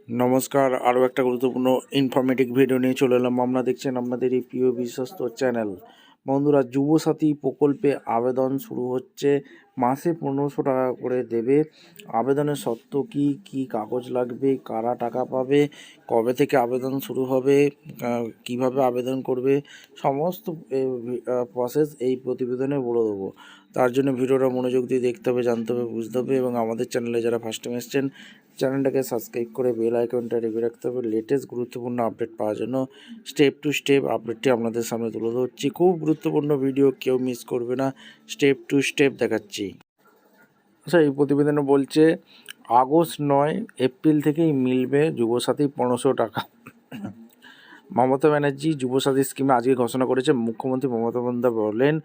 নমস্কার, আরও একটা গুরুত্বপূর্ণ ইনফরমেটিভ ভিডিও নিয়ে চলে এলাম। আপনারা দেখছেন আপনাদের এই প্রিয় বিশ্বস্ত চ্যানেল। বন্ধুরা, যুবসাথী প্রকল্পে আবেদন শুরু হচ্ছে। মাসে 1500 টাকা করে দেবে। আবেদনের শর্ত কী কী কাগজ লাগবে, কারা টাকা পাবে, কবে থেকে আবেদন শুরু হবে, কিভাবে আবেদন করবে, সমস্ত প্রসেস এই প্রতিবেদনে বলে দেবো। তার জন্য ভিডিওটা মনোযোগ দিয়ে দেখতে হবে, জানতে হবে, বুঝতে হবে এবং আমাদের চ্যানেলে যারা ফার্স্ট টাইম এসছেন চ্যানেলটাকে সাবস্ক্রাইব করে বেল আইকনটা টিপে রাখতে হবে লেটেস্ট গুরুত্বপূর্ণ আপডেট পাওয়ার জন্য। স্টেপ টু স্টেপ আপডেটটি আপনাদের সামনে তুলে ধরছি। খুব গুরুত্বপূর্ণ ভিডিও, কেউ মিস করবে না। স্টেপ টু স্টেপ দেখাচ্ছি। আচ্ছা, এই প্রতিবেদনে বলছে আগস্ট নয় এপ্রিল থেকেই মিলবে যুবসাথী 1500 টাকা। মমতা ব্যানার্জি যুবসাথী স্কিমে আজকে ঘোষণা করেছে। মুখ্যমন্ত্রী মমতা বন্দ্যোপাধ্যায় বলেন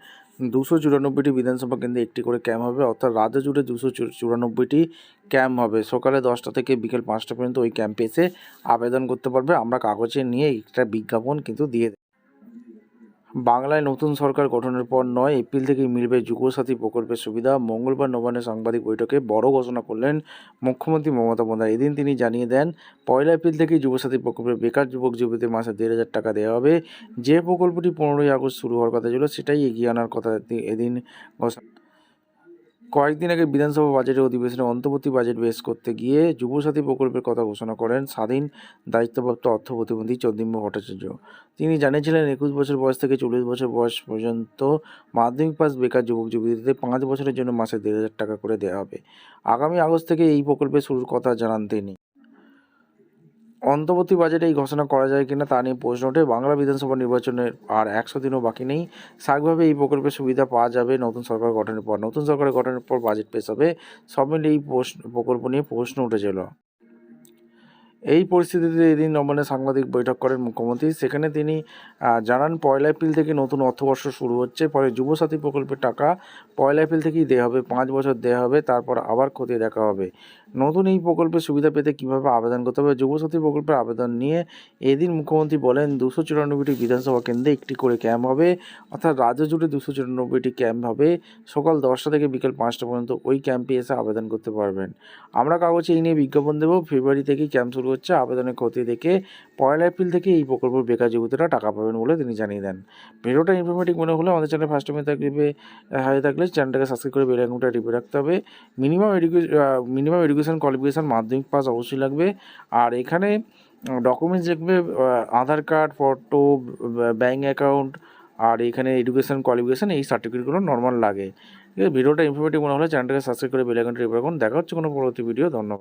294টি বিধানসভা কেন্দ্রে একটি করে ক্যাম্প হবে, অর্থাৎ রাজ্য জুড়ে 294টি ক্যাম্প হবে। সকালে 10টা থেকে বিকেল 5টা পর্যন্ত ওই ক্যাম্পে এসে আবেদন করতে পারবে। আমরা কাগজে নিয়ে একটা বিজ্ঞাপন কিন্তু দিয়ে দেব। বাংলায় নতুন সরকার গঠনের পর 9 এপ্রিল থেকেই মিলবে যুবসাথী প্রকল্পের সুবিধা। মঙ্গলবার নবান্নে সাংবাদিক বৈঠকে বড় ঘোষণা করলেন মুখ্যমন্ত্রী মমতা বন্দ্যোপাধ্যায়। এদিন তিনি জানিয়ে দেন, 1 এপ্রিল থেকেই যুবসাথী প্রকল্পের বেকার যুবক যুবতীদের মাসে 1500 টাকা দেওয়া হবে। যে প্রকল্পটি 15ই আগস্ট শুরু হওয়ার কথা ছিল, সেটাই এগিয়ে আনার কথা এদিন ঘোষণা। কয়েকদিন আগে বিধানসভা বাজেটের অধিবেশনে অন্তর্বর্তী বাজেট পেশ করতে গিয়ে যুবসাথী প্রকল্পের কথা ঘোষণা করেন স্বাধীন দায়িত্বপ্রাপ্ত অর্থ প্রতিমন্ত্রী চন্দ্রিমা ভট্টাচার্য। তিনি জানিয়েছিলেন 21 বছর বয়স থেকে 40 বছর বয়স পর্যন্ত মাধ্যমিক পাস বেকার যুবক যুবতীদের 5 বছরের জন্য মাসে 1500 টাকা করে দেওয়া হবে। আগামী আগস্ট থেকে এই প্রকল্পের শুরুর কথা জানান তিনি। অন্তর্বর্তী বাজেটে এই ঘোষণা করা যায় কিনা তা নিয়ে প্রশ্ন ওঠে। বাংলা বিধানসভা নির্বাচনের আর 100 দিনও বাকি নেই। স্বাভাবিকভাবে এই প্রকল্পের সুবিধা পাওয়া যাবে নতুন সরকার গঠনের পর। নতুন সরকার গঠনের পর বাজেট পেশ হবে। সব মিলিয়ে এই প্রকল্প নিয়ে প্রশ্ন উঠেছিল। এই পরিস্থিতিতে এদিন নবান্নে সাংবাদিক বৈঠক করেন মুখ্যমন্ত্রী। সেখানে তিনি জানান 1 এপ্রিল থেকে নতুন অর্থবর্ষ শুরু হচ্ছে। পরে যুবসাথী প্রকল্পের টাকা 1 এপ্রিল থেকেই দেওয়া হবে, 5 বছর দেওয়া হবে, তারপর আবার খতিয়ে দেখা হবে। নতুন এই প্রকল্পের সুবিধা পেতে কীভাবে আবেদন করতে হবে, যুবসাথী প্রকল্পের আবেদন নিয়ে এদিন মুখ্যমন্ত্রী বলেন 294টি বিধানসভা কেন্দ্রে একটি করে ক্যাম্প হবে, অর্থাৎ রাজ্য জুড়ে 294টি ক্যাম্প হবে। সকাল 10টা থেকে বিকেল 5টা পর্যন্ত ওই ক্যাম্পে এসে আবেদন করতে পারবেন। আমরা কাগজে এই নিয়ে বিজ্ঞাপন দেবো। ফেব্রুয়ারি থেকেই ক্যাম্প শুরু হচ্ছে। আবেদনের খতিয়ে দেখে 1 এপ্রিল থেকে এই প্রকল্পের বেকার যুবতীরা টাকা পাবেন বলে তিনি জানিয়ে দেন। ভিডিওটা ইনফরমেটিভ মনে হলে আমাদের চ্যানেল ফার্স্ট টাইমে থাকলে চ্যানেলটাকে সাবস্ক্রাইব করে বেল আইকনটা টিপে রাখতে হবে। মিনিমাম এডুকেশন কোয়ালিফিকেশান মাধ্যমিক পাস অবশ্যই লাগবে। আর এখানে ডকুমেন্টস দেখবে আধার কার্ড, ফটো, ব্যাঙ্ক অ্যাকাউন্ট, আর এখানে এডুকেশন কোয়ালিফিকেশান, এই সার্টিফিকেটগুলো নর্মাল লাগে। ঠিক আছে, ভিডিওটা ইনফরমেটিভ মনে হলে চ্যানেলটাকে সাবস্ক্রাইব করে বেল আইকনটা টিপে রাখুন। দেখা হচ্ছে কোনো পরবর্তী ভিডিও। ধন্যবাদ।